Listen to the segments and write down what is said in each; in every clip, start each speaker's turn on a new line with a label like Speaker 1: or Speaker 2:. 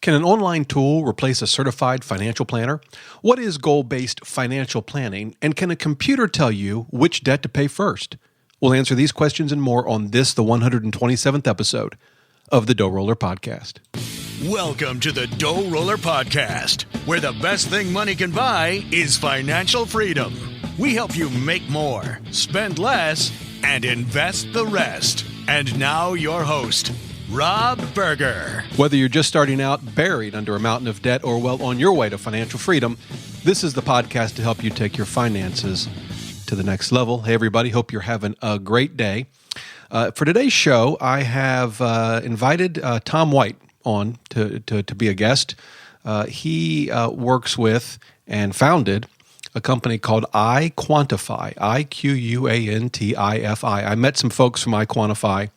Speaker 1: Can an online tool replace a certified financial planner? What is goal-based financial planning? And can a computer tell you which debt to pay first? We'll answer these questions and more on this, the 127th episode of the DoughRoller Podcast.
Speaker 2: Welcome to the DoughRoller Podcast, where the best thing money can buy is financial freedom. We help you make more, spend less, and invest the rest. And now your host, Rob Berger.
Speaker 1: Whether you're just starting out, buried under a mountain of debt, or well on your way to financial freedom, this is the podcast to help you take your finances to the next level. Hey, everybody. Hope you're having a great day. For today's show, I have invited Tom White on to be a guest. He works with and founded a company called iQuantifi, iQuantifi. I met some folks from iQuantifi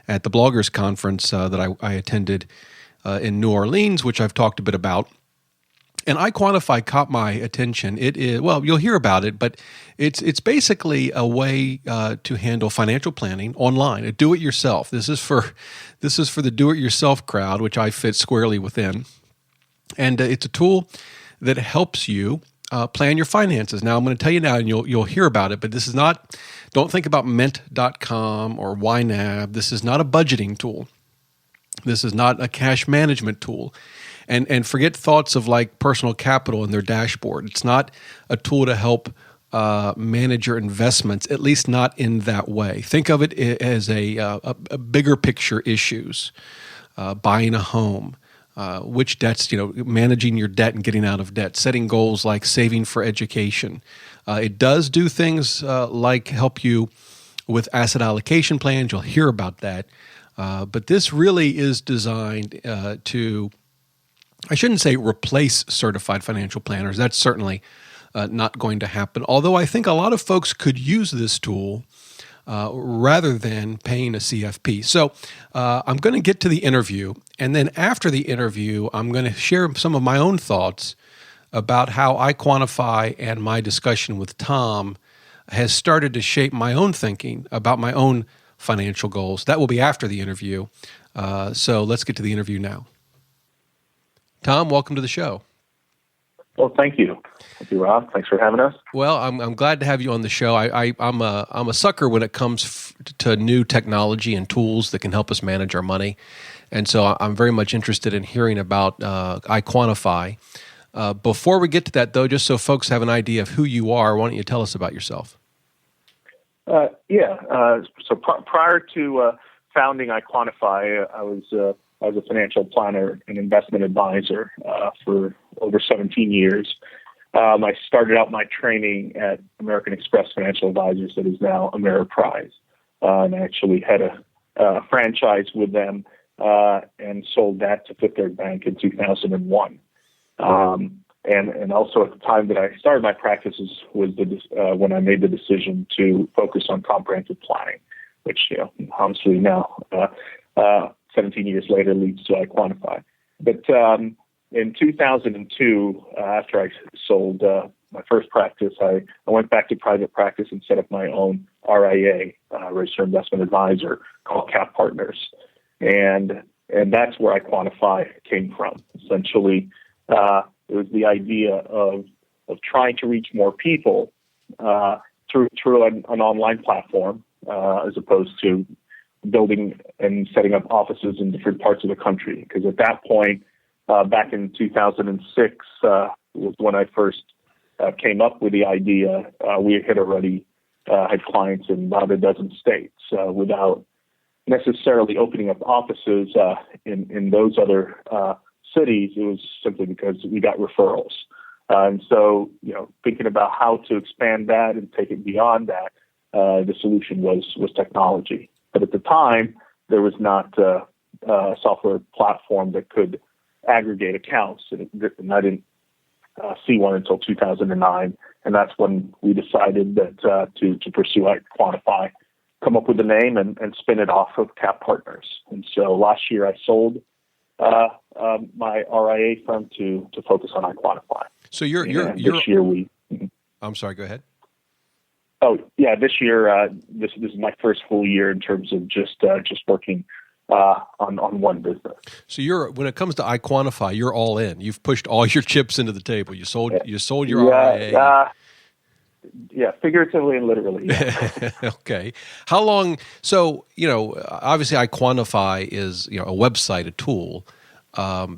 Speaker 1: at the Bloggers Conference that I attended in New Orleans, which I've talked a bit about. And iQuantifi caught my attention. It is, well, you'll hear about it, but it's basically a way to handle financial planning online, a do-it-yourself. This is for the do-it-yourself crowd, which I fit squarely within. And it's a tool that helps you plan your finances. Now, I'm going to tell you now, and you'll hear about it, but this is not, don't think about Mint.com or YNAB. This is not a budgeting tool. This is not a cash management tool. And forget thoughts of like Personal Capital and their dashboard. It's not a tool to help manage your investments, at least not in that way. Think of it as a bigger picture issues, buying a home, which debts, managing your debt and getting out of debt, setting goals like saving for education. It does do things like help you with asset allocation plans. You'll hear about that. But this really is designed to, I shouldn't say replace certified financial planners. That's certainly not going to happen. Although I think a lot of folks could use this tool rather than paying a CFP. So I'm going to get to the interview. And then after the interview, I'm going to share some of my own thoughts about how iQuantifi and my discussion with Tom has started to shape my own thinking about my own financial goals. That will be after the interview. So let's get to the interview now. Tom, welcome to the show.
Speaker 3: Well, thank you. Thank you, Rob. Thanks for having us.
Speaker 1: Well, I'm glad to have you on the show. I'm a sucker when it comes to new technology and tools that can help us manage our money. And so I'm very much interested in hearing about iQuantifi. Before we get to that, though, just so folks have an idea of who you are, why don't you tell us about yourself?
Speaker 3: So prior to founding iQuantifi, I was a financial planner and investment advisor for over 17 years. I started out my training at American Express Financial Advisors, that is now Ameriprise, and I actually had a franchise with them and sold that to Fifth Third Bank in 2001. And also at the time that I started my practices was when I made the decision to focus on comprehensive planning, which obviously now 17 years later leads to iQuantifi. But in 2002, after I sold my first practice, I went back to private practice and set up my own RIA, Registered Investment Advisor, called Cap Partners. And that's where iQuantifi came from. Essentially, it was the idea of trying to reach more people through an online platform as opposed to building and setting up offices in different parts of the country. Because at that point, back in 2006, was when I first came up with the idea. We had already had clients in about a dozen states without necessarily opening up offices in those other cities. It was simply because we got referrals. And so, thinking about how to expand that and take it beyond that, the solution was technology. But at the time, there was not a software platform that could aggregate accounts, and I didn't see one until 2009, and that's when we decided that to pursue iQuantifi, come up with a name, and spin it off of Cap Partners. And so last year I sold my RIA firm to focus on iQuantifi.
Speaker 1: So you're
Speaker 3: this year we.
Speaker 1: I'm sorry. Go ahead.
Speaker 3: Oh yeah, this year this is my first full year in terms of just working on one business.
Speaker 1: So when it comes to iQuantifi, you're all in. You've pushed all your chips into the table. You sold your RIA.
Speaker 3: Yeah, figuratively and literally. Yeah.
Speaker 1: Okay. How long? So, obviously iQuantifi is, a website, a tool.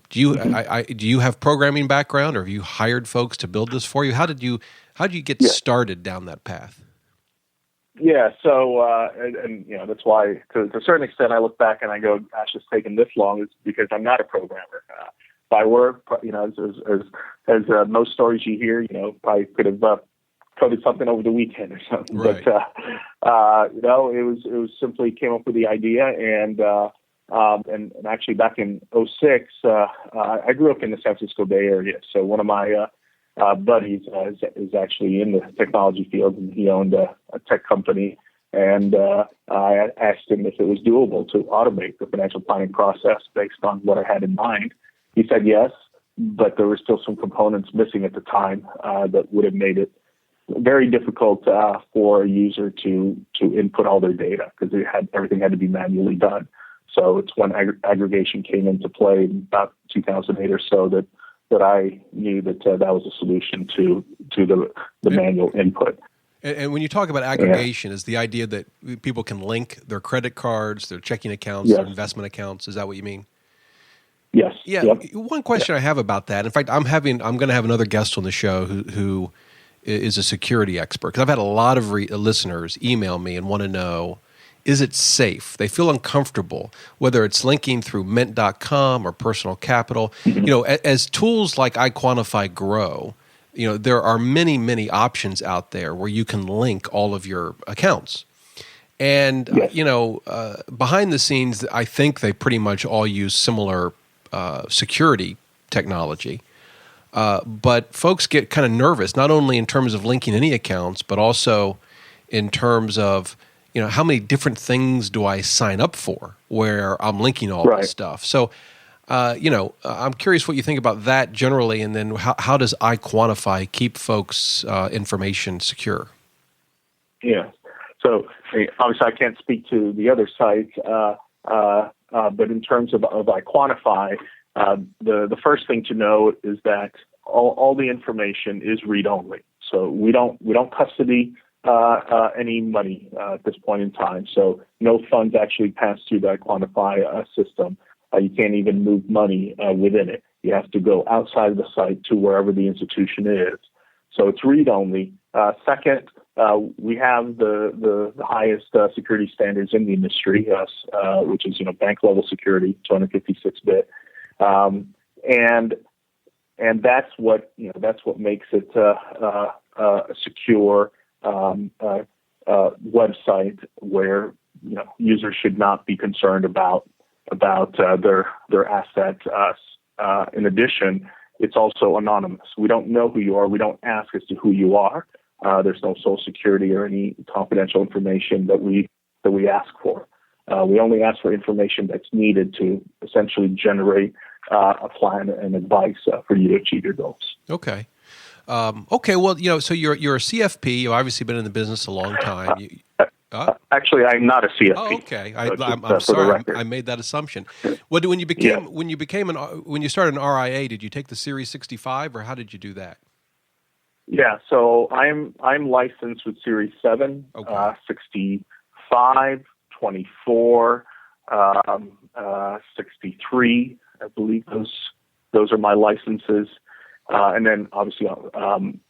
Speaker 1: Do you have programming background, or have you hired folks to build this for you? How did you get started down that path?
Speaker 3: Yeah. So, and that's why, to a certain extent, I look back and I go, gosh, it's taken this long, is because I'm not a programmer. If I were, as most stories you hear, probably could have coded something over the weekend or something.
Speaker 1: Right.
Speaker 3: But it was simply came up with the idea, and actually back in '06, I grew up in the San Francisco Bay Area. So one of my buddies is actually in the technology field, and he owned a tech company. And I asked him if it was doable to automate the financial planning process based on what I had in mind. He said yes, but there were still some components missing at the time that would have made it very difficult for a user to input all their data, because everything had to be manually done. So it's when aggregation came into play in about 2008 or so that I knew that was a solution to the manual input.
Speaker 1: And when you talk about aggregation, is the idea that people can link their credit cards, their checking accounts, their investment accounts? Is that what you mean?
Speaker 3: Yes.
Speaker 1: Yeah.
Speaker 3: Yep.
Speaker 1: One question I have about that. In fact, I'm going to have another guest on the show who is a security expert, because I've had a lot of listeners email me and want to know, is it safe? They feel uncomfortable, whether it's linking through mint.com or personal capital. Mm-hmm. As tools like iQuantifi grow, there are many, many options out there where you can link all of your accounts. And, behind the scenes, I think they pretty much all use similar security technology. But folks get kind of nervous, not only in terms of linking any accounts, but also in terms of, how many different things do I sign up for where I'm linking all this stuff. So, I'm curious what you think about that generally, and then how does iQuantifi keep folks' information secure?
Speaker 3: Yeah. So obviously I can't speak to the other sites, but in terms of iQuantifi, the first thing to know is that all the information is read-only. So we don't custody any money at this point in time. So no funds actually pass through the iQuantifi system. You can't even move money within it. You have to go outside of the site to wherever the institution is. So it's read-only. Second, we have the highest security standards in the industry, which is bank-level security, 256-bit, and that's what makes it a secure website where users should not be concerned about their assets. In addition, it's also anonymous. We don't know who you are. We don't ask as to who you are. There's no social security or any confidential information that we ask for. We only ask for information that's needed to essentially generate a plan and advice for you to achieve your goals.
Speaker 1: Okay. Okay. Well, so you're a CFP. You've obviously been in the business a long time.
Speaker 3: Actually, I'm not a CFP.
Speaker 1: Oh, okay.
Speaker 3: So
Speaker 1: I'm sorry. I made that assumption. Well, when you started an RIA, did you take the Series 65, or how did you do that?
Speaker 3: Yeah. So I'm licensed with Series 7, 65, 24, 63. I believe those are my licenses. And then obviously, I'm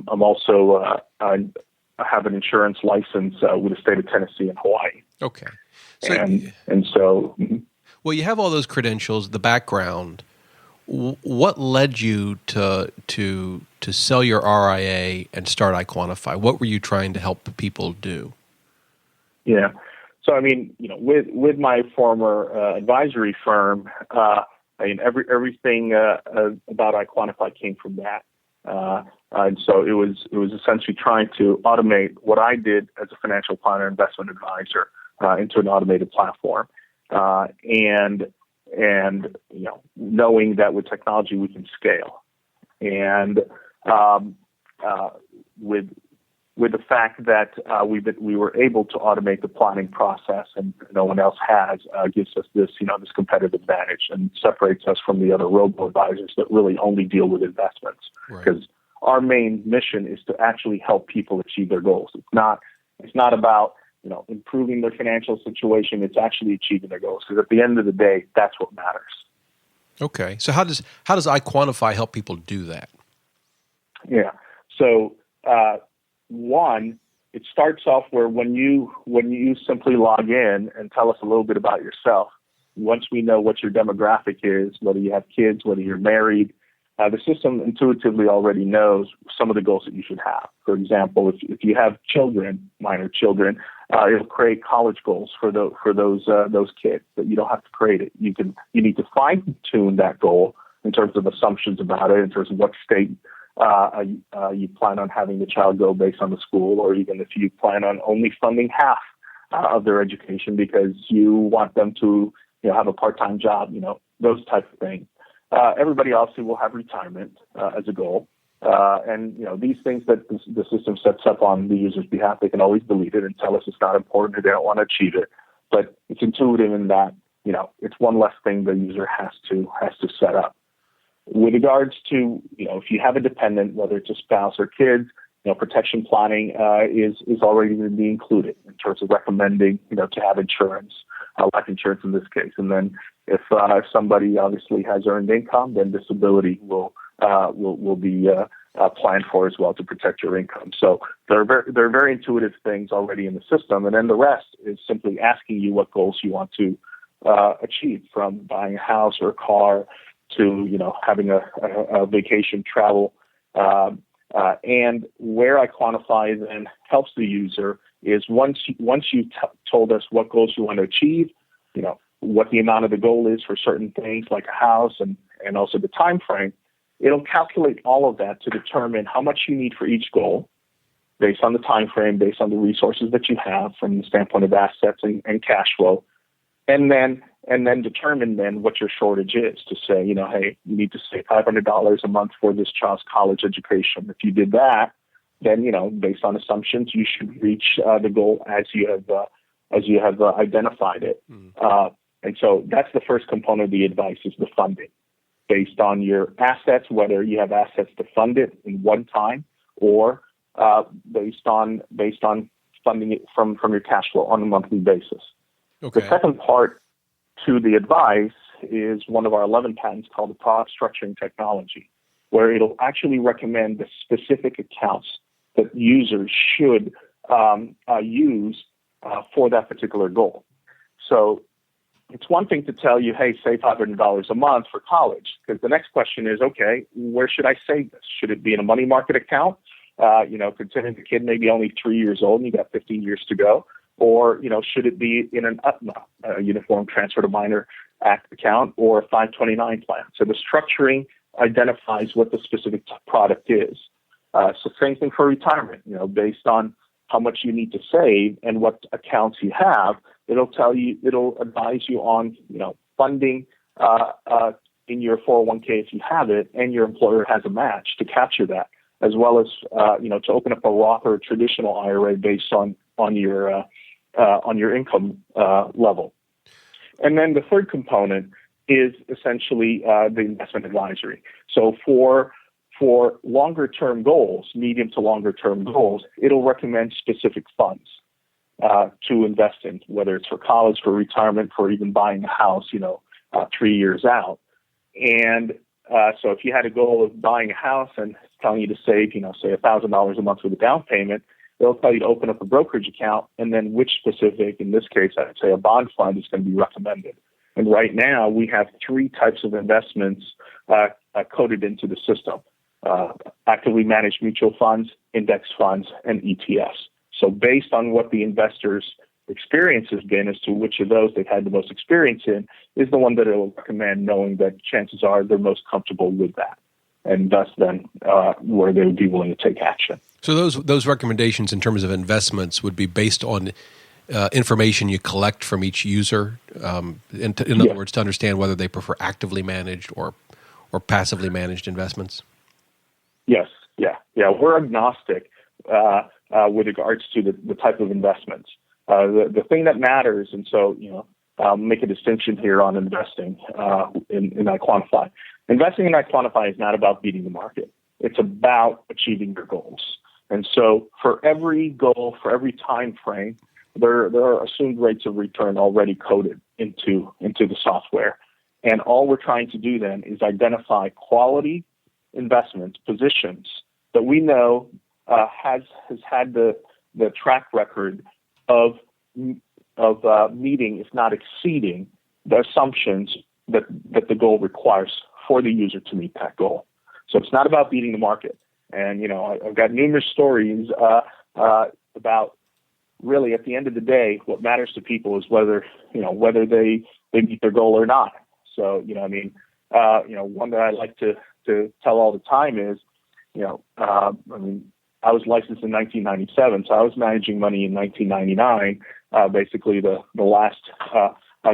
Speaker 3: also I have an insurance license with the state of Tennessee and Hawaii.
Speaker 1: Okay.
Speaker 3: So.
Speaker 1: Well, you have all those credentials, the background. What led you to sell your RIA and start iQuantifi? What were you trying to help people do?
Speaker 3: Yeah. So with my former advisory firm, everything about iQuantifi came from that. And so it was essentially trying to automate what I did as a financial planner, investment advisor, into an automated platform, and knowing that with technology we can scale, and with with the fact that we were able to automate the planning process and no one else has, gives us this competitive advantage and separates us from the other robo-advisors that really only deal with investments. Because our main mission is to actually help people achieve their goals. It's not about improving their financial situation. It's actually achieving their goals. Because at the end of the day, that's what matters.
Speaker 1: Okay. So how does iQuantifi help people do that?
Speaker 3: Yeah. So one, it starts off where when you simply log in and tell us a little bit about yourself, once we know what your demographic is, whether you have kids, whether you're married, the system intuitively already knows some of the goals that you should have. For example, if you have children, minor children, it'll create college goals for those kids, but you don't have to create it. You need to fine tune that goal in terms of assumptions about it, in terms of what state you plan on having the child go based on the school, or even if you plan on only funding half of their education because you want them to have a part-time job, those types of things. Everybody obviously will have retirement as a goal. And these things that the system sets up on the user's behalf, they can always delete it and tell us it's not important or they don't want to achieve it. But it's intuitive in that, it's one less thing the user has to set up. With regards to, if you have a dependent, whether it's a spouse or kids, protection planning is already going to be included in terms of recommending, to have insurance, life insurance in this case. And then if somebody obviously has earned income, then disability will be planned for as well to protect your income. So there are very intuitive things already in the system. And then the rest is simply asking you what goals you want to achieve, from buying a house or a car to having a vacation travel, and where iQuantifi then helps the user is once you've told us what goals you want to achieve, what the amount of the goal is for certain things like a house and also the time frame, it'll calculate all of that to determine how much you need for each goal based on the time frame, based on the resources that you have from the standpoint of assets and cash flow, and then determine then what your shortage is to say, hey, you need to save $500 a month for this child's college education. If you did that, then, based on assumptions, you should reach the goal as you have identified it. And so that's the first component of the advice, is the funding based on your assets, whether you have assets to fund it in one time or based on funding it from your cash flow on a monthly basis. Okay. The second part to the advice is one of our 11 patents called the product structuring technology, where it'll actually recommend the specific accounts that users should use for that particular goal. So it's one thing to tell you, hey, save $500 a month for college, because the next question is, okay, where should I save this? Should it be in a money market account? Considering the kid may be only 3 years old and you got 15 years to go. Or, should it be in an UTMA, Uniform Transfer to Minor Act account, or a 529 plan? So the structuring identifies what the specific product is. So same thing for retirement, based on how much you need to save and what accounts you have, it'll advise you on, funding in your 401k if you have it and your employer has a match to capture that, as well as, to open up a Roth or a traditional IRA based on your income level. And then the third component is essentially the investment advisory. So for longer-term goals, medium to longer-term goals, it'll recommend specific funds to invest in, whether it's for college, for retirement, for even buying a house, 3 years out. And so if you had a goal of buying a house and it's telling you to save, say $1,000 a month for the down payment, they'll tell you to open up a brokerage account, and then which specific, in this case, I'd say a bond fund, is going to be recommended. And right now, we have 3 types of investments coded into the system: actively managed mutual funds, index funds, and ETFs. So based on what the investor's experience has been as to which of those they've had the most experience in, is the one that it will recommend, knowing that chances are they're most comfortable with that, and thus then where they would be willing to take action.
Speaker 1: So those recommendations in terms of investments would be based on information you collect from each user, in other words, to understand whether they prefer actively managed or passively managed investments?
Speaker 3: Yes, yeah. We're agnostic. with regards to the type of investments. The thing that matters, and so, make a distinction here on investing in iQuantifi. Investing in iQuantifi is not about beating the market. It's about achieving your goals. And so for every goal, for every time frame, there are assumed rates of return already coded into the software. And all we're trying to do then is identify quality investments, positions that we know has had the track record of meeting, if not exceeding, the assumptions that the goal requires for the user to meet that goal. So it's not about beating the market. And, I've got numerous stories about really at the end of the day, what matters to people is whether they meet their goal or not. So, one that I like to tell all the time is, I was licensed in 1997, so I was managing money in 1999, basically the last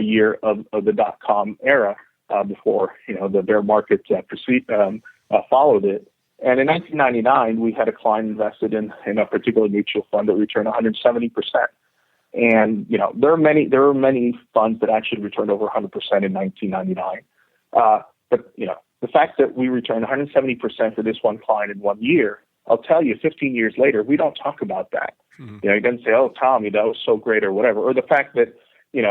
Speaker 3: year of the .com era before the bear market followed it. And in 1999, we had a client invested in a particular mutual fund that returned 170%. And there are many funds that actually returned over 100% in 1999. But the fact that we returned 170% for this one client in 1 year, I'll tell you, 15 years later, we don't talk about that. Mm-hmm. He doesn't say, "Oh, Tommy, that was so great," or whatever. Or the fact that in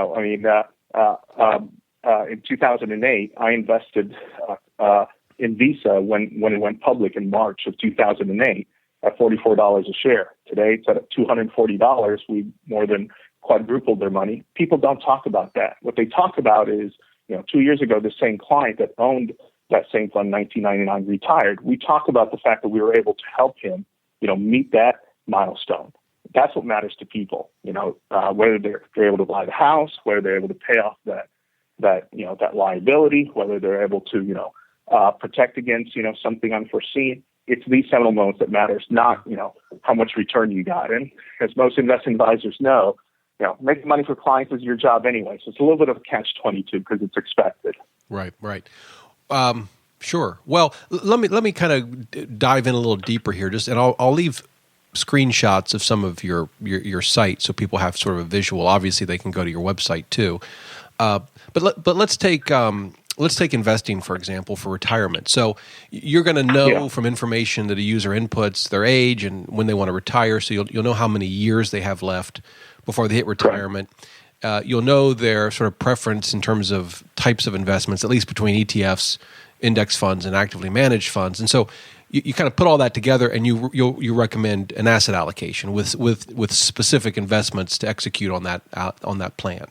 Speaker 3: 2008, I invested in Visa when it went public in March of 2008 at $44 a share. Today, it's at $240. We more than quadrupled their money. People don't talk about that. What they talk about is, 2 years ago, the same client that owned that same fund, 1999, retired. We talk about the fact that we were able to help him, meet that milestone. That's what matters to people. Whether they're able to buy the house, whether they're able to pay off that liability, whether they're able to, protect against, something unforeseen. It's these seminal moments that matters, not, how much return you got. And as most investment advisors know, making money for clients is your job anyway. So it's a little bit of a catch-22 because it's expected.
Speaker 1: Right. Sure. Well, let me kind of dive in a little deeper here, and I'll leave screenshots of some of your site so people have sort of a visual. Obviously, they can go to your website too. But let's take investing, for example, for retirement. So you're going to know from information that a user inputs their age and when they want to retire. So you'll know how many years they have left before they hit retirement. You'll know their sort of preference in terms of types of investments, at least between ETFs, index funds, and actively managed funds. And so you kind of put all that together, and you recommend an asset allocation with specific investments to execute on that plan.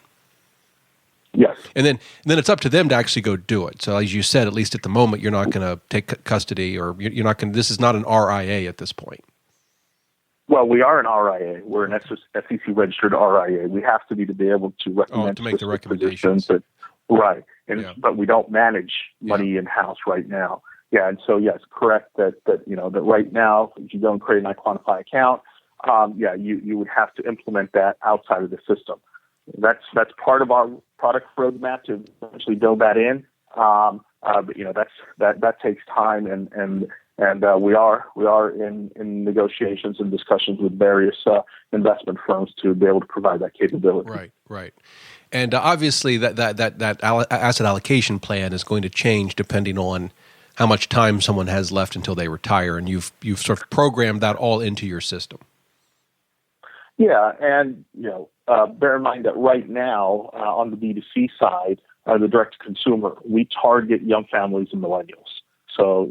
Speaker 3: Yes.
Speaker 1: And then it's up to them to actually go do it. So as you said, at least at the moment, you're not going to take custody, or you're not going. This is not an RIA at this point.
Speaker 3: Well, we are an RIA. We're an SEC registered RIA. We have to be able to recommend
Speaker 1: to make the recommendations.
Speaker 3: Right. But we don't manage money in-house right now. Yeah. And so, yes, correct that right now, if you go and create an iQuantifi account, you would have to implement that outside of the system. That's part of our product roadmap to eventually build that in. But that takes time, and we are in negotiations and discussions with various investment firms to be able to provide that capability.
Speaker 1: Right. And obviously that asset allocation plan is going to change depending on how much time someone has left until they retire, and you've sort of programmed that all into your system.
Speaker 3: Yeah, and bear in mind that right now on the B2C side, the direct-to-consumer, we target young families and millennials. So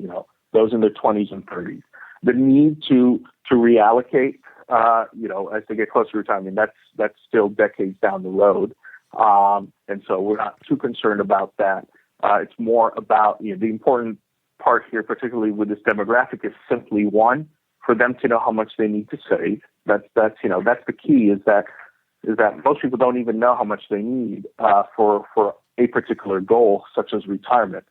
Speaker 3: those in their 20s and 30s. The need to reallocate, as they get closer to retirement, that's still decades down the road, and so we're not too concerned about that. It's more about the important part here, particularly with this demographic, is simply one, for them to know how much they need to save. That's the key. Is that most people don't even know how much they need for a particular goal, such as retirement.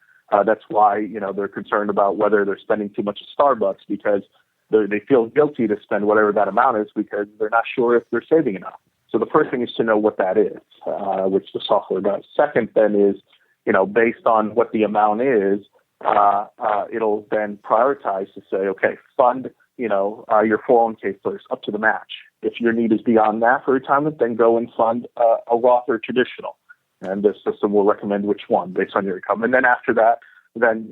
Speaker 3: That's why they're concerned about whether they're spending too much at Starbucks, because they feel guilty to spend whatever that amount is because they're not sure if they're saving enough. So the first thing is to know what that is, which the software does. Second, then is based on what the amount is, it'll then prioritize to say, okay, fund your 401k first up to the match. If your need is beyond that for retirement, then go and fund a Roth or traditional. And the system will recommend which one based on your income. And then after that, then,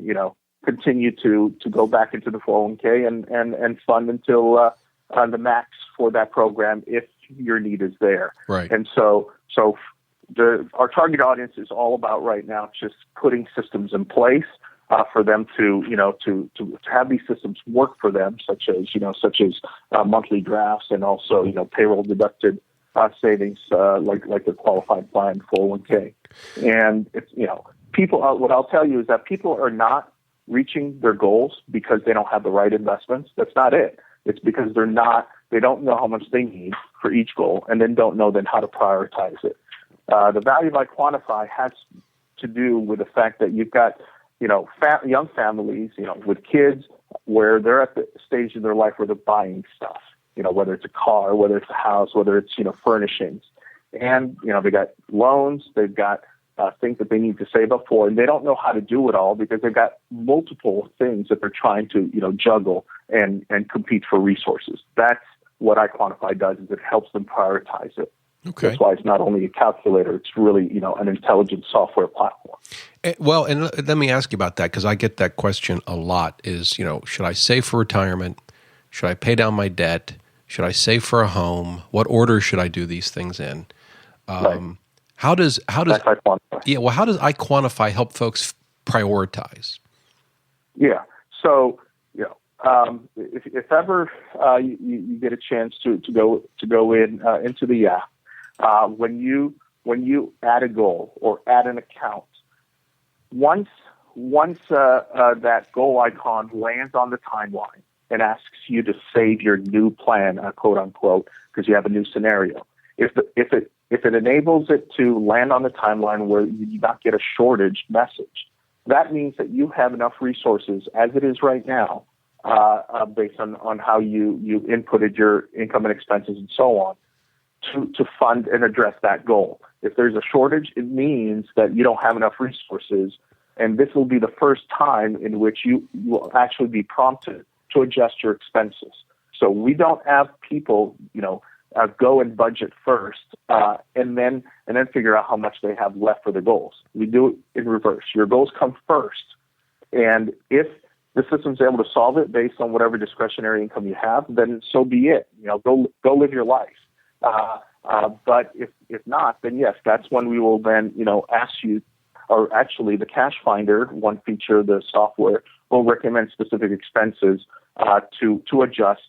Speaker 3: continue to go back into the 401k and fund until the max for that program if your need is there.
Speaker 1: Right.
Speaker 3: And so our target audience is all about right now just putting systems in place for them to have these systems work for them, such as monthly drafts and also payroll deducted savings like the qualified plan 401k. And it's people. What I'll tell you is that people are not reaching their goals because they don't have the right investments. That's not it. It's because they don't know how much they need for each goal, and then don't know then how to prioritize it. The value of iQuantifi has to do with the fact that you've got young families, with kids where they're at the stage in their life where they're buying stuff, whether it's a car, whether it's a house, whether it's, furnishings. And, they got loans, they've got things that they need to save up for, and they don't know how to do it all because they've got multiple things that they're trying to, juggle and compete for resources. That's what iQuantifi does, is it helps them prioritize it.
Speaker 1: Okay.
Speaker 3: That's why it's not only a calculator, it's really, an intelligent software platform.
Speaker 1: Well, and let me ask you about that, because I get that question a lot is, should I save for retirement? Should I pay down my debt? Should I save for a home? What order should I do these things in?
Speaker 3: Right.
Speaker 1: How does
Speaker 3: That's iQuantifi.
Speaker 1: Yeah, well, how does iQuantifi help folks prioritize?
Speaker 3: Yeah. So, if ever you get a chance to go into the app, when you add a goal or add an account, once that goal icon lands on the timeline and asks you to save your new plan, quote unquote, because you have a new scenario, if it enables it to land on the timeline where you do not get a shortage message, that means that you have enough resources as it is right now, based on how you inputted your income and expenses and so on, to fund and address that goal. If there's a shortage, it means that you don't have enough resources, and this will be the first time in which you will actually be prompted to adjust your expenses. So we don't have people, go and budget first, and then figure out how much they have left for the goals. We do it in reverse. Your goals come first, and if the system's able to solve it based on whatever discretionary income you have, then so be it. Go live your life. But if not, then yes, that's when we will then ask you, or actually the Cash Finder, one feature of the software, will recommend specific expenses to adjust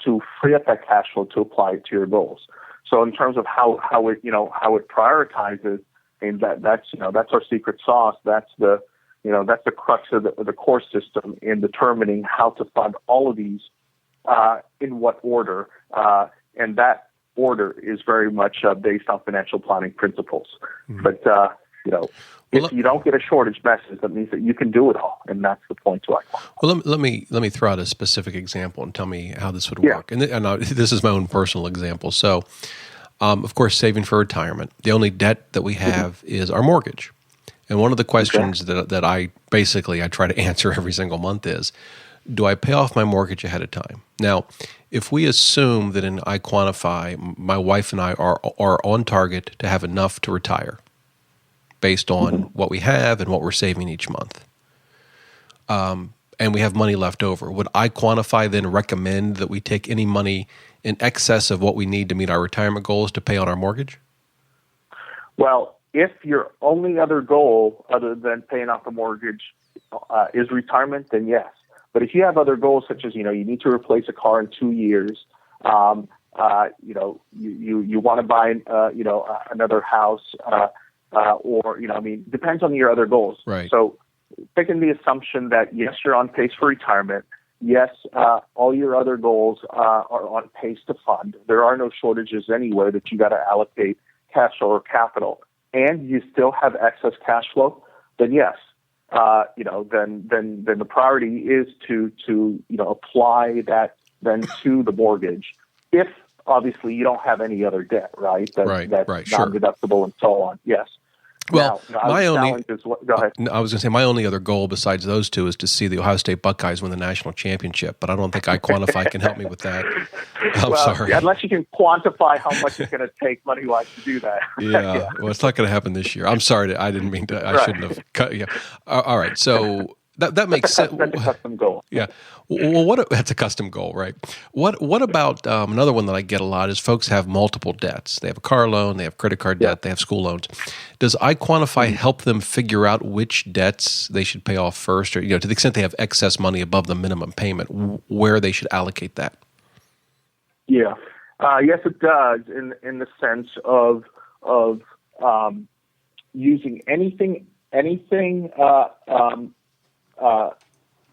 Speaker 3: to free up that cash flow to apply it to your goals. So in terms of how it prioritizes, and that's our secret sauce. That's the crux of the core system in determining how to fund all of these in what order, and that order is very much based on financial planning principles. Mm-hmm. But if you don't get a shortage message, that means that you can do it all, and that's the point to iQuantifi.
Speaker 1: Well, let me throw out a specific example and tell me how this would work. And this is my own personal example. So, of course, saving for retirement. The only debt that we have is our mortgage. And one of the questions that I try to answer every single month is, do I pay off my mortgage ahead of time? Now, if we assume that in iQuantifi, my wife and I are on target to have enough to retire based on what we have and what we're saving each month, and we have money left over, would iQuantifi then recommend that we take any money in excess of what we need to meet our retirement goals to pay on our mortgage? Well,
Speaker 3: if your only other goal other than paying off the mortgage is retirement, then yes. But if you have other goals, such as, you need to replace a car in 2 years, you want to buy, another house, or, depends on your other goals.
Speaker 1: Right.
Speaker 3: So taking the assumption that, yes, you're on pace for retirement. Yes, all your other goals are on pace to fund. There are no shortages anywhere that you got to allocate cash or capital, and you still have excess cash flow, then yes. Then the priority is to apply that then to the mortgage. If obviously you don't have any other debt, right? That's
Speaker 1: sure.
Speaker 3: non-deductible and so on. Yes.
Speaker 1: Well, my only
Speaker 3: go ahead.
Speaker 1: I was going to say my only other goal besides those two is to see the Ohio State Buckeyes win the national championship, but I don't think iQuantifi can help me with that. I'm sorry.
Speaker 3: Unless you can quantify how much it's going to take money-wise to do that.
Speaker 1: Yeah, well, it's not going to happen this year. I'm sorry. I didn't mean to. I shouldn't have cut. Yeah. All right. So that makes sense.
Speaker 3: That's a custom goal.
Speaker 1: Yeah. Well, that's a custom goal, right? What about another one that I get a lot is folks have multiple debts. They have a car loan, they have credit card debt, they have school loans. Does iQuantifi help them figure out which debts they should pay off first, or to the extent they have excess money above the minimum payment, where they should allocate that?
Speaker 3: Yeah. Yes, it does. In the sense of using anything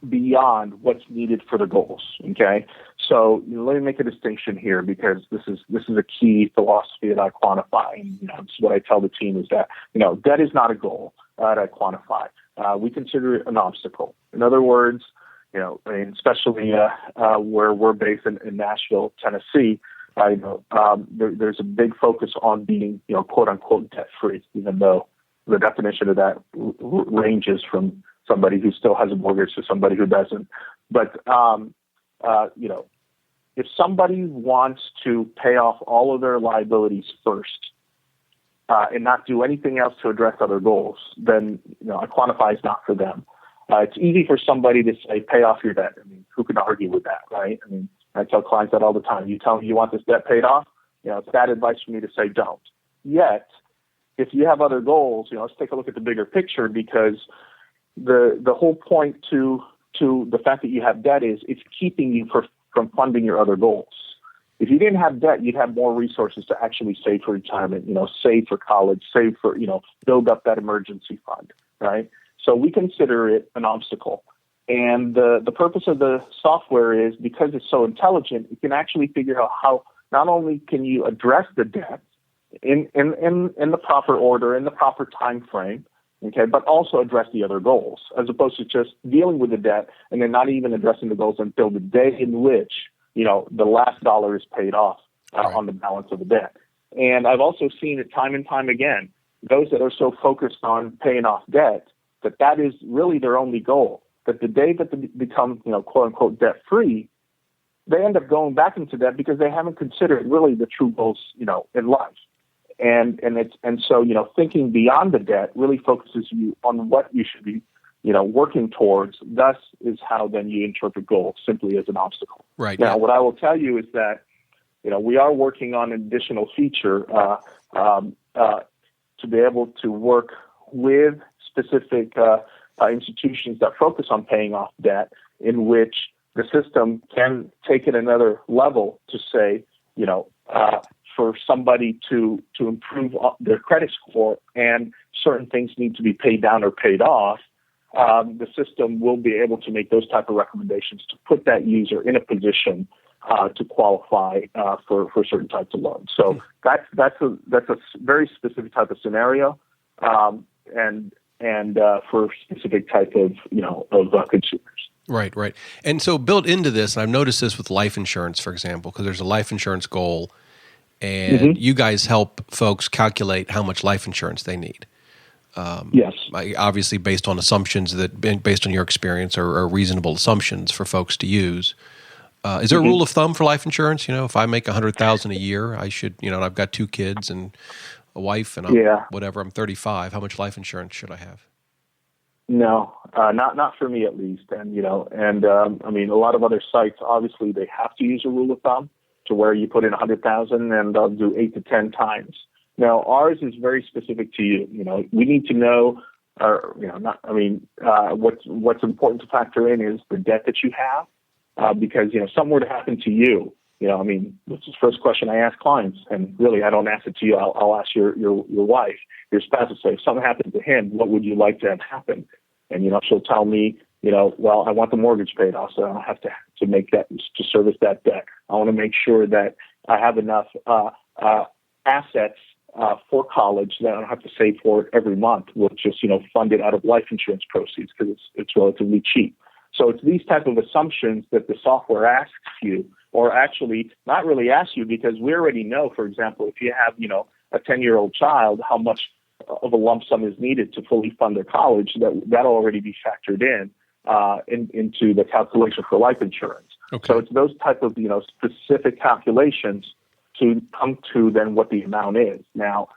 Speaker 3: beyond what's needed for the goals. Okay, so let me make a distinction here, because this is a key philosophy at iQuantifi. And, this is what I tell the team is that debt is not a goal at iQuantifi. We consider it an obstacle. In other words, especially where we're based in Nashville, Tennessee. There's a big focus on being quote unquote debt free, even though the definition of that ranges from somebody who still has a mortgage to somebody who doesn't. But, if somebody wants to pay off all of their liabilities first and not do anything else to address other goals, then, iQuantifi is not for them. It's easy for somebody to say, pay off your debt. I mean, who can argue with that, right? I mean, I tell clients that all the time. You tell me you want this debt paid off, it's bad advice for me to say don't. Yet, if you have other goals, let's take a look at the bigger picture, because the whole point to the fact that you have debt is it's keeping you from funding your other goals. If you didn't have debt, you'd have more resources to actually save for retirement, save for college, save for, build up that emergency fund, right? So we consider it an obstacle. And the purpose of the software is, because it's so intelligent, it can actually figure out how not only can you address the debt in the proper order, in the proper time frame, okay, but also address the other goals, as opposed to just dealing with the debt and then not even addressing the goals until the day in which, the last dollar is paid off on the balance of the debt. And I've also seen it time and time again, those that are so focused on paying off debt, that is really their only goal. That the day that they become, quote unquote, debt free, they end up going back into debt because they haven't considered really the true goals, in life. And so thinking beyond the debt really focuses you on what you should be, working towards. Thus is how then you interpret goals, simply as an obstacle.
Speaker 1: Right.
Speaker 3: Now, what I will tell you is that, we are working on an additional feature to be able to work with specific institutions that focus on paying off debt, in which the system can take it another level to say, for somebody to improve their credit score and certain things need to be paid down or paid off, the system will be able to make those type of recommendations to put that user in a position to qualify for certain types of loans. So that's a very specific type of scenario, and for a specific type of consumers.
Speaker 1: Right. And so built into this, and I've noticed this with life insurance, for example, because there's a life insurance goal, and you guys help folks calculate how much life insurance they need.
Speaker 3: Yes.
Speaker 1: Obviously based on assumptions based on your experience, are reasonable assumptions for folks to use. Is there a rule of thumb for life insurance? If I make $100,000 a year, I should, and I've got 2 kids and a wife, and I'm 35. How much life insurance should I have?
Speaker 3: No, not for me at least. And I mean, a lot of other sites, obviously, they have to use a rule of thumb to where you put in 100,000 and they'll do 8 to 10 times. Now, ours is very specific to you. We need to know, what's important to factor in is the debt that you have, because something were to happen to you. This is the first question I ask clients, and really I don't ask it to you. I'll ask your wife, your spouse, to say, if something happened to him, what would you like to have happen? And she'll tell me, well, I want the mortgage paid off, so I don't have to make that, to service that debt. I want to make sure that I have enough assets for college that I don't have to save for it every month. We'll just fund it out of life insurance proceeds because it's relatively cheap. So it's these type of assumptions that the software asks you, or actually not really asks you, because we already know, for example, if you have a 10-year-old child, how much of a lump sum is needed to fully fund their college, that'll already be factored into the calculation for life insurance.
Speaker 1: Okay.
Speaker 3: So it's those type of specific calculations to come to then what the amount is. Now,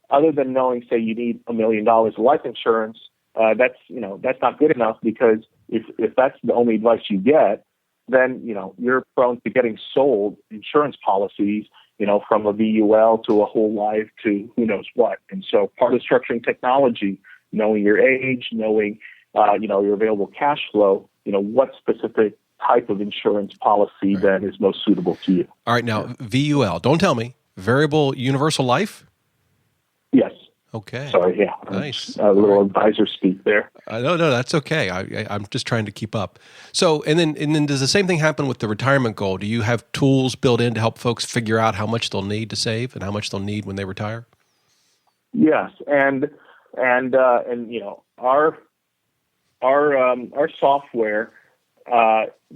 Speaker 3: other than knowing, say, you need $1 million of life insurance, that's not good enough, because if that's the only advice you get, then you're prone to getting sold insurance policies, from a VUL to a whole life to who knows what. And so part of structuring technology, knowing your age, knowing your available cash flow, what specific type of insurance policy then is most suitable to you.
Speaker 1: All right, now VUL, don't tell me variable universal life.
Speaker 3: Yes.
Speaker 1: Okay.
Speaker 3: Sorry, yeah.
Speaker 1: Nice.
Speaker 3: A little advisor speak there.
Speaker 1: No, that's okay. I'm just trying to keep up. So, and then does the same thing happen with the retirement goal? Do you have tools built in to help folks figure out how much they'll need to save and how much they'll need when they retire?
Speaker 3: Yes, and our software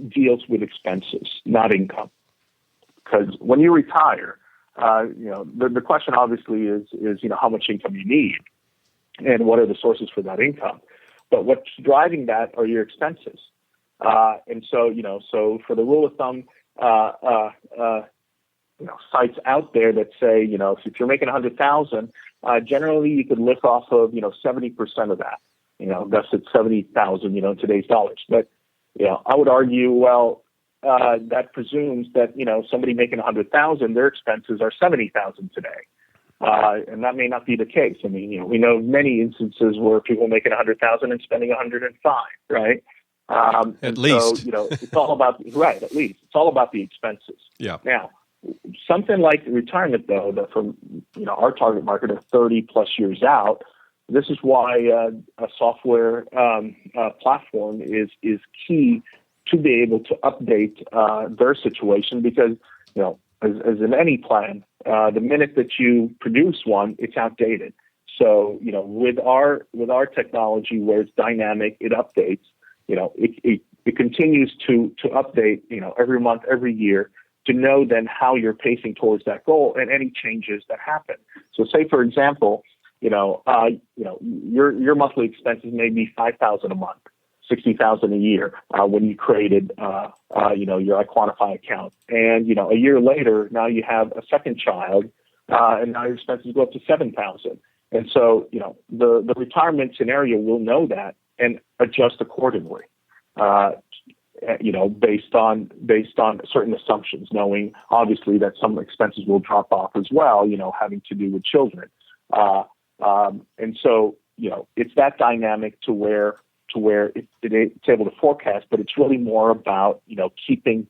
Speaker 3: deals with expenses, not income. Because when you retire, the question obviously is how much income you need and what are the sources for that income. But what's driving that are your expenses. And so, so for the rule of thumb, sites out there that say, if you're making 100,000, generally you could lift off of, 70% of that, that's at 70,000, in today's dollars. But, I would argue, that presumes that, somebody making 100,000, their expenses are 70,000 today. And that may not be the case. I mean, we know many instances where people making 100,000 and spending 105, right?
Speaker 1: At least.
Speaker 3: So, it's all about, right, at least. It's all about the expenses.
Speaker 1: Yeah.
Speaker 3: Now, something like retirement, though, that from, our target market of 30 plus years out, this is why a software platform is key to be able to update their situation, because, as in any plan, the minute that you produce one, it's outdated. So, with our technology where it's dynamic, it updates, it continues to update, every month, every year, to know then how you're pacing towards that goal and any changes that happen. So say, for example, your monthly expenses may be $5,000 a month, $60,000 a year when you created, your iQuantifi account. And, a year later, now you have a second child, and now your expenses go up to $7,000. And so, the retirement scenario will know that and adjust accordingly, based on certain assumptions, knowing obviously that some expenses will drop off as well, having to do with children. And so, it's that dynamic to where it's able to forecast, but it's really more about, keeping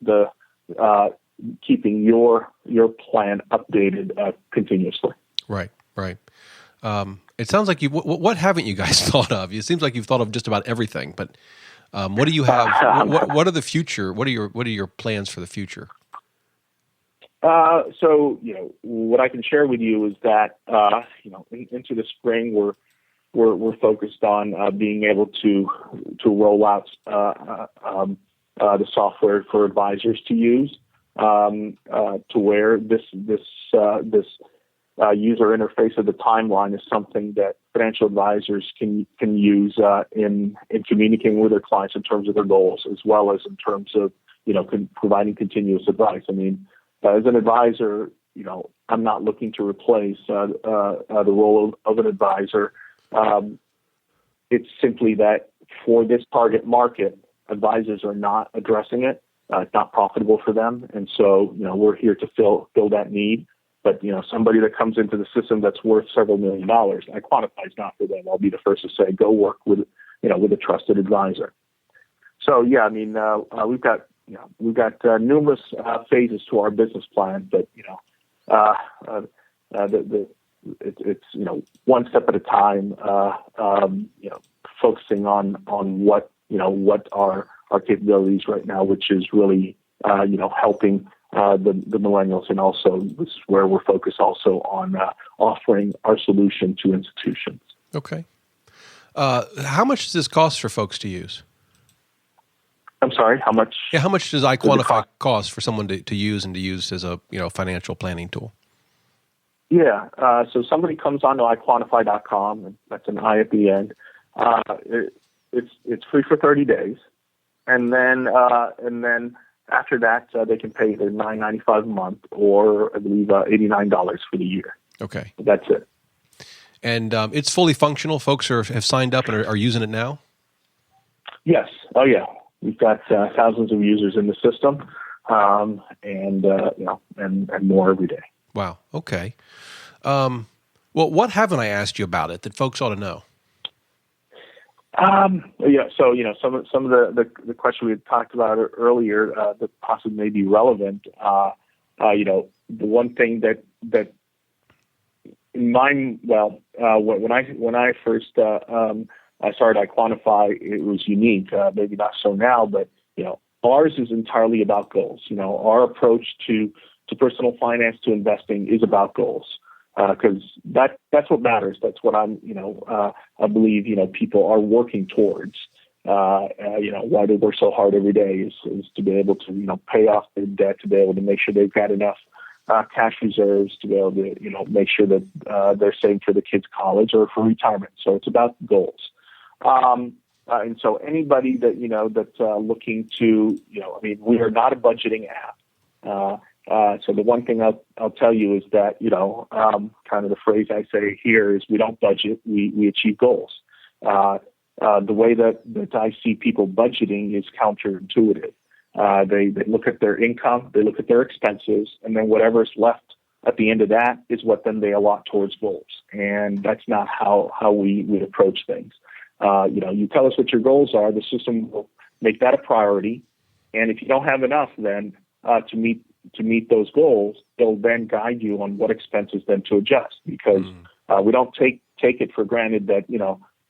Speaker 3: your plan updated continuously.
Speaker 1: Right. It sounds like what haven't you guys thought of? It seems like you've thought of just about everything, but what do you have? What are the future? What are your plans for the future?
Speaker 3: So, what I can share with you is that, into the spring, we're focused on being able to roll out the software for advisors to use, to where this user interface of the timeline is something that financial advisors can use in communicating with their clients in terms of their goals, as well as in terms of providing continuous advice. I mean, as an advisor, I'm not looking to replace the role of an advisor. It's simply that for this target market, advisors are not addressing it. It's not profitable for them. And so, we're here to fill that need. But, somebody that comes into the system that's worth several $1 million, iQuantifi is not for them. I'll be the first to say, go work with a trusted advisor. So, yeah, I mean, we've got numerous phases to our business plan, but, it's one step at a time, focusing on what are our capabilities right now, which is really, helping the millennials, and also this is where we're focused also on offering our solution to institutions.
Speaker 1: Okay. How much does this cost for folks to use?
Speaker 3: I'm sorry, how much?
Speaker 1: Yeah, how much does iQuantifi cost for someone to use and to use as a financial planning tool?
Speaker 3: Yeah. So somebody comes onto iQuantifi.com, and that's an I at the end. It's free for 30 days, and then after that they can pay either $9.95 a month or I believe $89 for the year.
Speaker 1: Okay,
Speaker 3: that's it.
Speaker 1: And it's fully functional. Folks have signed up and are using it now. Yes.
Speaker 3: Oh yeah. We've got thousands of users in the system, and more every day.
Speaker 1: Wow. Okay. Well, what haven't I asked you about it that folks ought to know?
Speaker 3: Yeah. So some of the questions we had talked about earlier that possibly may be relevant. The one thing that in mind, when I first I started iQuantifi, it was unique. Maybe not so now, but ours is entirely about goals. Our approach to personal finance, to investing, is about goals, because that's what matters. That's what I believe people are working towards. Why they work so hard every day is to be able to pay off their debt, to be able to make sure they've got enough cash reserves, to be able to make sure that they're saving for the kids' college or for retirement. So it's about goals. And so anybody that's looking to, we are not a budgeting app. So the one thing I'll tell you is that, kind of the phrase I say here is we don't budget, we achieve goals. The way that I see people budgeting is counterintuitive. They look at their income, they look at their expenses, and then whatever's left at the end of that is what then they allot towards goals. And that's not how we would approach things. You tell us what your goals are, the system will make that a priority. And if you don't have enough then to meet those goals, they'll then guide you on what expenses then to adjust, because we don't take it for granted that,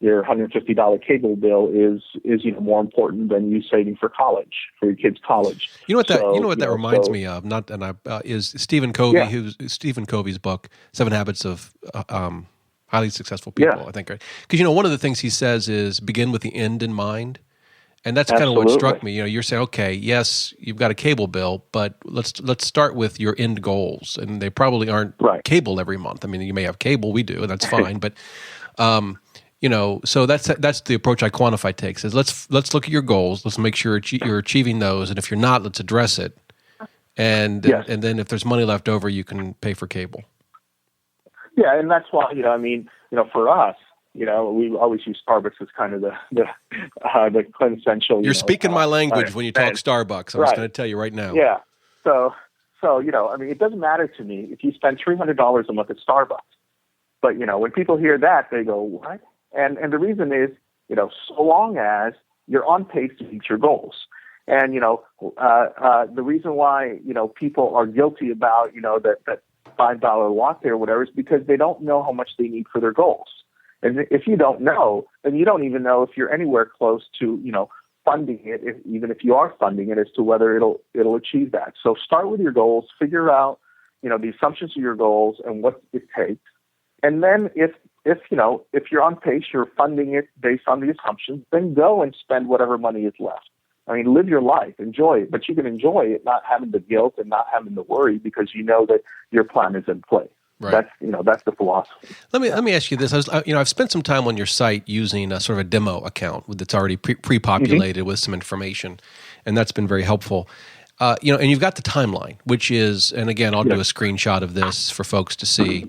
Speaker 3: your $150 cable bill is more important than you saving for your kids' college.
Speaker 1: You know what that reminds me of? Is Stephen Covey, who's Stephen Covey's book, 7 Habits of Highly Successful People. I think, right? Because one of the things he says is begin with the end in mind, and that's kind of what struck me. You're saying, okay, yes, you've got a cable bill, but let's start with your end goals, and they probably aren't cable every month. I mean, you may have cable, we do, and that's fine, but. So that's the approach iQuantifi takes. Is let's look at your goals. Let's make sure you're achieving those, and if you're not, let's address it. And then if there's money left over, you can pay for cable.
Speaker 3: Yeah, and that's why for us, we always use Starbucks as kind of the quintessential.
Speaker 1: You're speaking my language when you talk Starbucks. I'm just going to tell you right now.
Speaker 3: Yeah. So it doesn't matter to me if you spend $300 a month at Starbucks, but when people hear that, they go, what? And the reason is, so long as you're on pace to meet your goals. And, the reason why, people are guilty about, that $5 latte or whatever is because they don't know how much they need for their goals. And if you don't know, then you don't even know if you're anywhere close to, funding it, even if you are funding it, as to whether it'll achieve that. So start with your goals, figure out, the assumptions of your goals and what it takes. And then if you're on pace, you're funding it based on the assumptions, then go and spend whatever money is left. I mean, live your life, enjoy it, but you can enjoy it not having the guilt and not having the worry because you know that your plan is in place.
Speaker 1: Right.
Speaker 3: That's the philosophy.
Speaker 1: Let me ask you this. I've spent some time on your site using a sort of a demo account that's already pre-populated with some information, and that's been very helpful. And you've got the timeline, which is, and again, I'll do a screenshot of this for folks to see.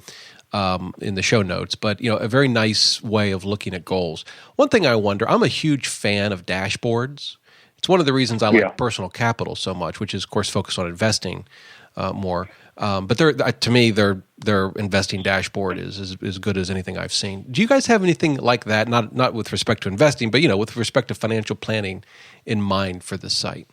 Speaker 1: In the show notes, but a very nice way of looking at goals. One thing I wonder, I'm a huge fan of dashboards. It's one of the reasons I like personal capital so much, which is of course focused on investing more. But to me, their investing dashboard is as good as anything I've seen. Do you guys have anything like that? Not with respect to investing, but with respect to financial planning in mind for this site?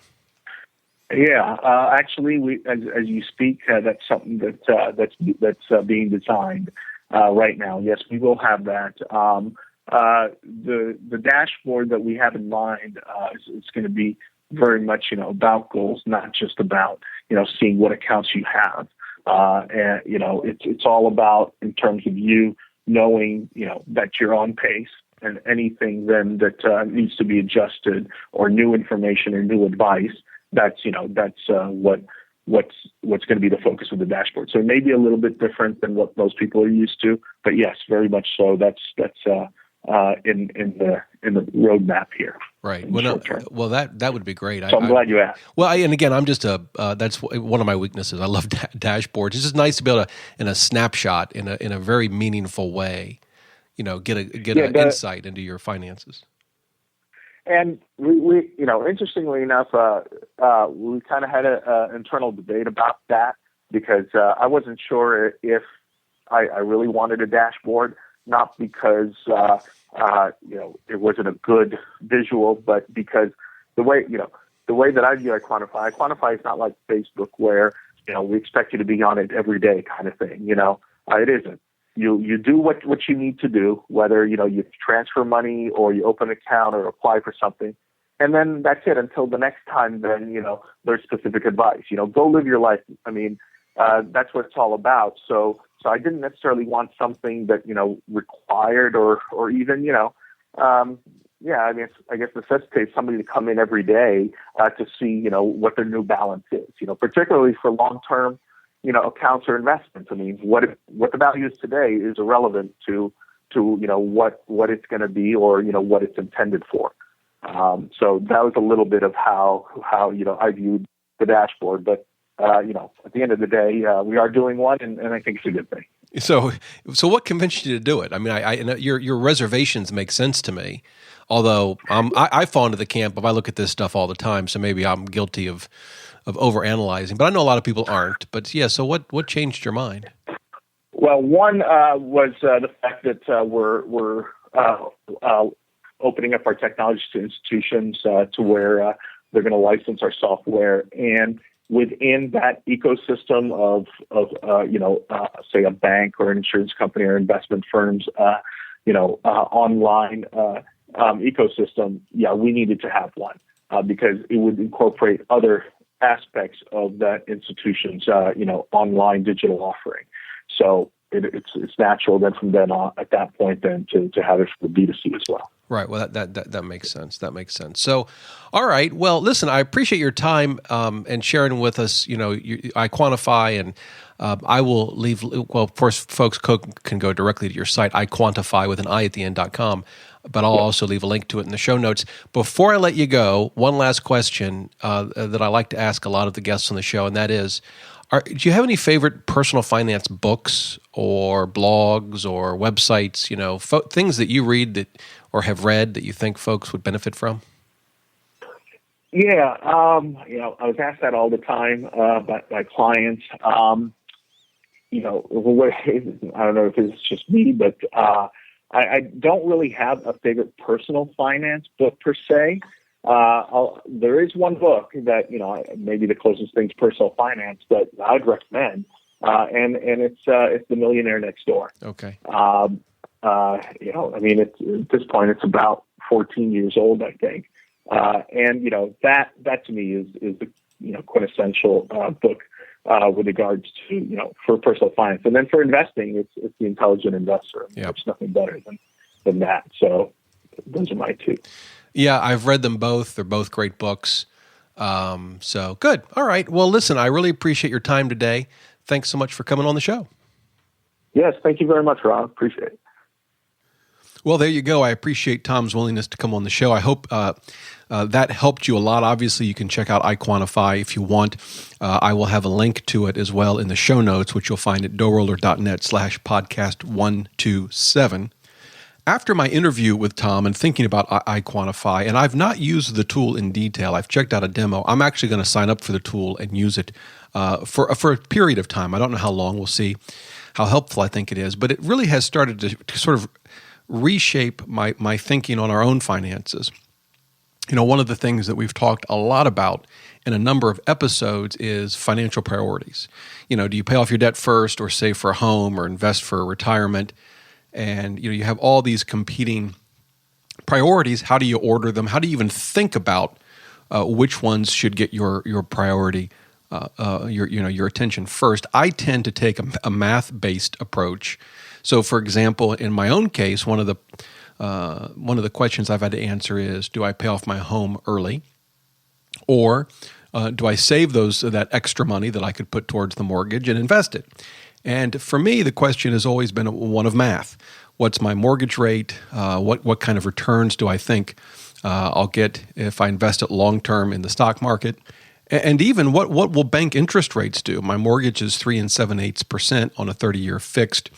Speaker 3: Yeah, actually, as you speak, that's something that's being designed right now. Yes, we will have that. The dashboard that we have in mind is going to be very much about goals, not just about seeing what accounts you have. And it's all about in terms of you knowing that you're on pace, and anything then that needs to be adjusted or new information or new advice. That's what what's going to be the focus of the dashboard. So it may be a little bit different than what most people are used to, but yes, very much so. That's in the roadmap here.
Speaker 1: Right. Well, that would be great.
Speaker 3: So I'm glad you asked.
Speaker 1: Well, and again, I'm just that's one of my weaknesses. I love dashboards. It's just nice to be able to, in a snapshot, in a very meaningful way, get an insight into your finances.
Speaker 3: And we interestingly enough, we kind of had an internal debate about that because I wasn't sure if I really wanted a dashboard, not because it wasn't a good visual, but because the way that I view iQuantifi is not like Facebook where we expect you to be on it every day kind of thing. It isn't. You do what you need to do, whether you transfer money or you open an account or apply for something, and then that's it until the next time. Then there's specific advice. Go live your life. I mean, that's what it's all about. So I didn't necessarily want something that required or even I guess necessitates somebody to come in every day to see what their new balance is. Particularly for long term. Accounts or investments. I mean, what the value is today is irrelevant to what it's going to be or what it's intended for. So that was a little bit of how I viewed the dashboard. But at the end of the day, we are doing one, and I think it's a good thing.
Speaker 1: So what convinced you to do it? I mean, your reservations make sense to me. Although I fall into the camp of I look at this stuff all the time, so maybe I'm guilty of overanalyzing, but I know a lot of people aren't. But yeah, so what changed your mind?
Speaker 3: Well, one was the fact that we're opening up our technology to institutions to where they're going to license our software, and within that ecosystem of say a bank or an insurance company or investment firms, online ecosystem, we needed to have one because it would incorporate other aspects of that institution's, online digital offering. So it's natural then from then on, at that point, then to have it for the B2C as well.
Speaker 1: Right. Well, that makes sense. That makes sense. So, all right. Well, listen, I appreciate your time and sharing with us. iQuantifi, and I will leave. Well, of course, folks can go directly to your site, iQuantifi with an I at the end.com. But I'll also leave a link to it in the show notes. Before I let you go, one last question that I like to ask a lot of the guests on the show, and that is, do you have any favorite personal finance books or blogs or websites, things that you read or have read that you think folks would benefit from?
Speaker 3: Yeah, I was asked that all the time by clients. I don't know if it's just me, but I don't really have a favorite personal finance book per se. There is one book that, maybe the closest thing to personal finance that I'd recommend, and it's The Millionaire Next Door.
Speaker 1: Okay.
Speaker 3: At this point, it's about 14 years old, I think. And that to me is the quintessential book with regards to for personal finance, and then for investing, it's The Intelligent Investor. There's nothing better than that. So those are my two.
Speaker 1: Yeah, I've read them both. They're both great books. So good. All right. Well, listen, I really appreciate your time today. Thanks so much for coming on the show.
Speaker 3: Yes, thank you very much, Ron. Appreciate it.
Speaker 1: Well, there you go. I appreciate Tom's willingness to come on the show. I hope that helped you a lot. Obviously, you can check out iQuantifi if you want. I will have a link to it as well in the show notes, which you'll find at DoughRoller.net/podcast127. After my interview with Tom and thinking about iQuantifi, and I've not used the tool in detail, I've checked out a demo. I'm actually going to sign up for the tool and use it for a period of time. I don't know how long. We'll see how helpful I think it is. But it really has started to sort of reshape my thinking on our own finances. One of the things that we've talked a lot about in a number of episodes is financial priorities. Do you pay off your debt first or save for a home or invest for retirement? And you have all these competing priorities. How do you order them? How do you even think about which ones should get your priority, your attention first? I tend to take a math-based approach. So, for example, in my own case, one of the questions I've had to answer is: do I pay off my home early, or do I save that extra money that I could put towards the mortgage and invest it? And for me, the question has always been one of math. What's my mortgage rate? What kind of returns do I think I'll get if I invest it long term in the stock market? And even what will bank interest rates do? My mortgage is 3 7/8% on a 30-year fixed.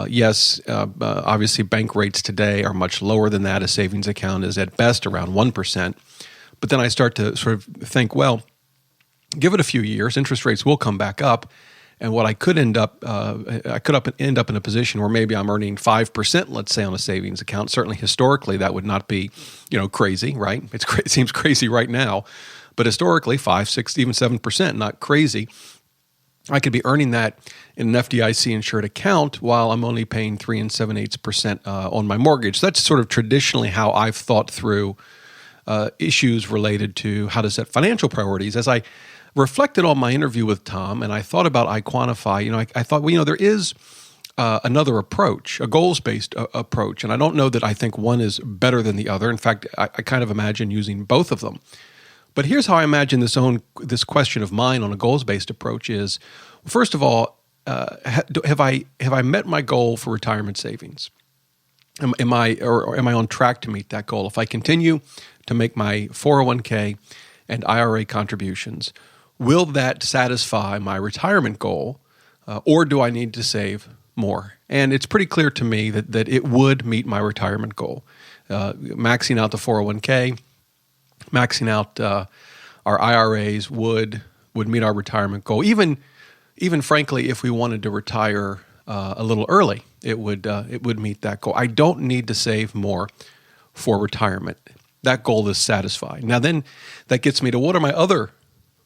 Speaker 1: Yes, obviously bank rates today are much lower than that. A savings account is at best around 1%. But then I start to sort of think, well, give it a few years, interest rates will come back up. And what I could end up in a position where maybe I'm earning 5%, let's say, on a savings account. Certainly historically, that would not be, crazy, right? It seems crazy right now. But historically, 5, 6, even 7%, not crazy. I could be earning that in an FDIC-insured account while I'm only paying 3 7/8% on my mortgage. That's sort of traditionally how I've thought through issues related to how to set financial priorities. As I reflected on my interview with Tom and I thought about iQuantifi, I thought, there is another approach, a goals-based approach. And I don't know that I think one is better than the other. In fact, I kind of imagine using both of them. But here's how I imagine this question of mine on a goals-based approach is, first of all, have I met my goal for retirement savings? Am I on track to meet that goal? If I continue to make my 401k and IRA contributions, will that satisfy my retirement goal, or do I need to save more? And it's pretty clear to me that it would meet my retirement goal. Maxing out the 401k, maxing out our IRAs would meet our retirement goal. Even frankly, if we wanted to retire a little early, it would meet that goal. I don't need to save more for retirement. That goal is satisfied. Now then, that gets me to what are my other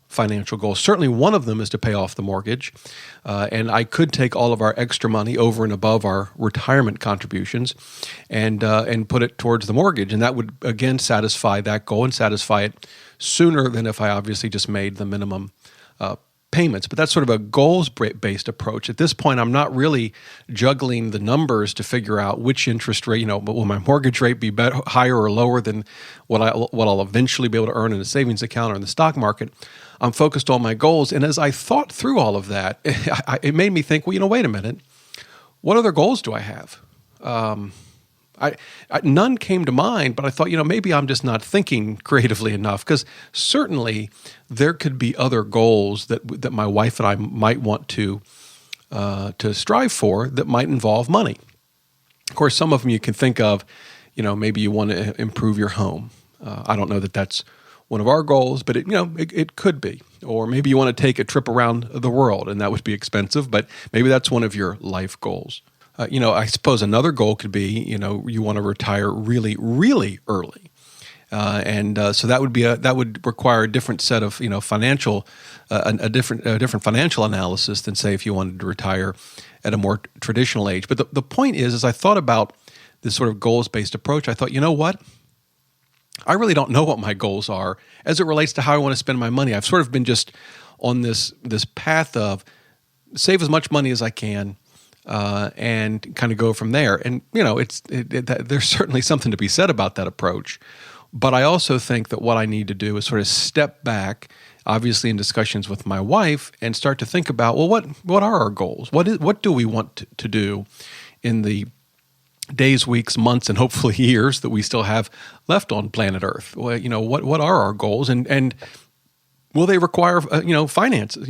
Speaker 1: financial goals? Certainly one of them is to pay off the mortgage, and I could take all of our extra money over and above our retirement contributions and put it towards the mortgage, and that would again satisfy that goal and satisfy it sooner than if I obviously just made the minimum payments. But that's sort of a goals-based approach. At this point, I'm not really juggling the numbers to figure out which interest rate, will my mortgage rate be better, higher or lower than what I'll eventually be able to earn in a savings account or in the stock market. I'm focused on my goals. And as I thought through all of that, it made me think, wait a minute. What other goals do I have? None came to mind, but I thought, maybe I'm just not thinking creatively enough, because certainly there could be other goals that my wife and I might want to strive for that might involve money. Of course, some of them you can think of, maybe you want to improve your home. I don't know that that's one of our goals, but it could be. Or maybe you want to take a trip around the world, and that would be expensive, but maybe that's one of your life goals. I suppose another goal could be, you want to retire really, really early, and so that would require a different set of financial, a different financial analysis than say if you wanted to retire at a more traditional age. But the point is, as I thought about this sort of goals-based approach, I thought, what? I really don't know what my goals are as it relates to how I want to spend my money. I've sort of been just on this path of save as much money as I can. And kind of go from there. And, there's certainly something to be said about that approach. But I also think that what I need to do is sort of step back, obviously in discussions with my wife, and start to think about, well, what are our goals? What do we want to do in the days, weeks, months, and hopefully years that we still have left on planet Earth? Well, what are our goals? And will they require, finances,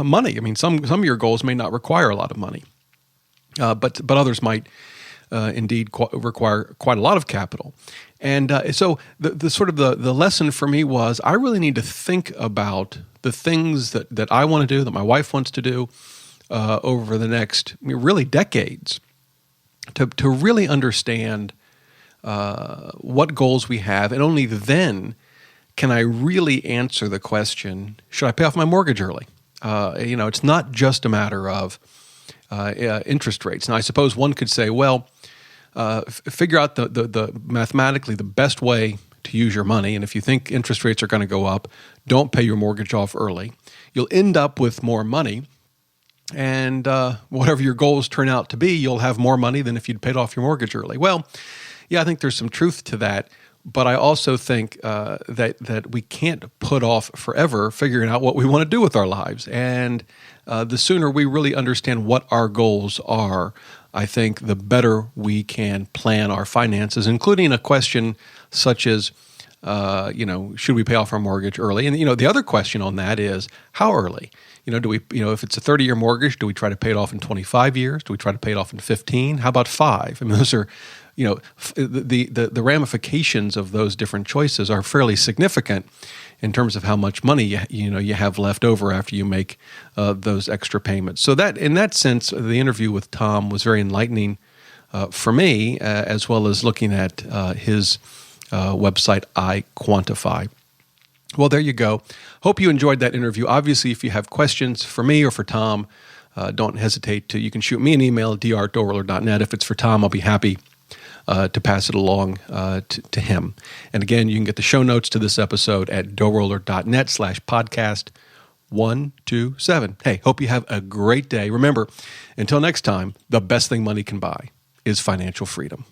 Speaker 1: money? I mean, some of your goals may not require a lot of money. But others might indeed require quite a lot of capital. And so the sort of the lesson for me was I really need to think about the things that I want to do, that my wife wants to do over the next really decades to really understand what goals we have. And only then can I really answer the question, should I pay off my mortgage early? It's not just a matter of interest rates. Now, I suppose one could say, well, figure out the mathematically the best way to use your money. And if you think interest rates are going to go up, don't pay your mortgage off early. You'll end up with more money. And whatever your goals turn out to be, you'll have more money than if you'd paid off your mortgage early. Well, yeah, I think there's some truth to that. But I also think that we can't put off forever figuring out what we want to do with our lives. And the sooner we really understand what our goals are, I think the better we can plan our finances, including a question such as, should we pay off our mortgage early? And, the other question on that is, how early? Do we, if it's a 30-year mortgage, do we try to pay it off in 25 years? Do we try to pay it off in 15? How about 5? I mean, those are, the ramifications of those different choices are fairly significant in terms of how much money you have left over after you make those extra payments. So that, in that sense, the interview with Tom was very enlightening for me, as well as looking at his website, iQuantifi. Well, there you go. Hope you enjoyed that interview. Obviously, if you have questions for me or for Tom, don't hesitate to. You can shoot me an email at dr@DoughRoller.net. If it's for Tom, I'll be happy to pass it along to him. And again, you can get the show notes to this episode at DoughRoller.net/podcast 127. Hey, hope you have a great day. Remember, until next time, the best thing money can buy is financial freedom.